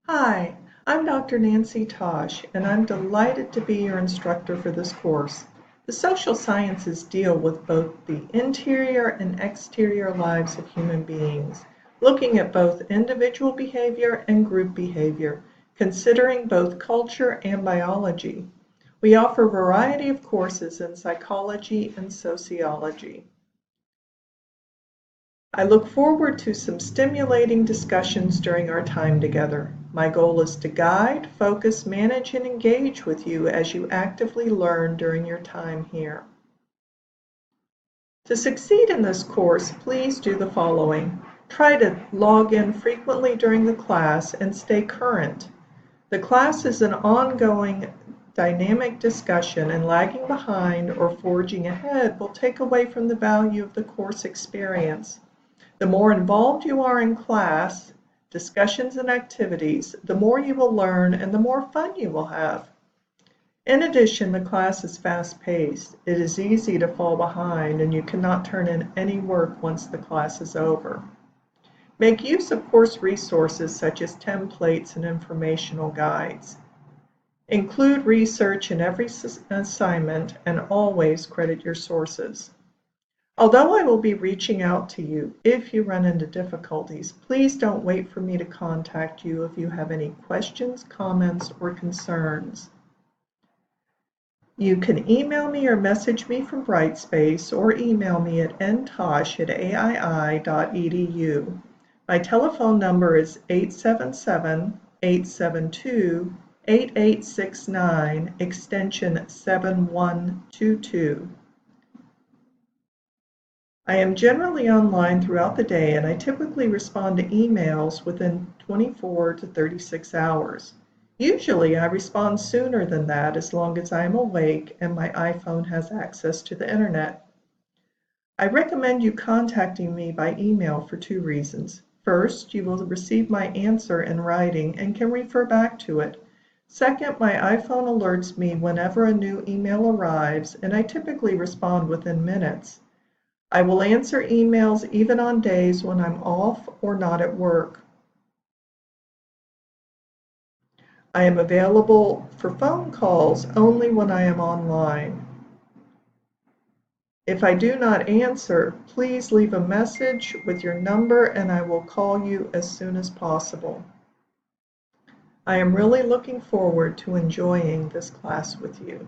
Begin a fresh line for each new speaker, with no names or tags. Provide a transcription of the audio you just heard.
Hi, I'm Dr. Nancy Tosh, and I'm delighted to be your instructor for this course. The social sciences deal with both the interior and exterior lives of human beings, looking at both individual behavior and group behavior, considering both culture and biology. We offer a variety of courses in psychology and sociology. I look forward to some stimulating discussions during our time together. My goal is to guide, focus, manage, and engage with you as you actively learn during your time here. To succeed in this course, please do the following. Try to log in frequently during the class and stay current. The class is an ongoing dynamic discussion, and lagging behind or forging ahead will take away from the value of the course experience. The more involved you are in class, discussions and activities, the more you will learn and the more fun you will have. In addition, the class is fast-paced. It is easy to fall behind and you cannot turn in any work once the class is over. Make use of course resources such as templates and informational guides. Include research in every assignment and always credit your sources. Although I will be reaching out to you if you run into difficulties, please don't wait for me to contact you if you have any questions, comments, or concerns. You can email me or message me from Brightspace or email me at ntosh@aii.edu. My telephone number is 877-872-8869, extension 7122. I am generally online throughout the day, and I typically respond to emails within 24 to 36 hours. Usually I respond sooner than that as long as I am awake and my iPhone has access to the internet. I recommend you contacting me by email for two reasons. First, you will receive my answer in writing and can refer back to it. Second, my iPhone alerts me whenever a new email arrives, and I typically respond within minutes. I will answer emails even on days when I'm off or not at work. I am available for phone calls only when I am online. If I do not answer, please leave a message with your number and I will call you as soon as possible. I am really looking forward to enjoying this class with you.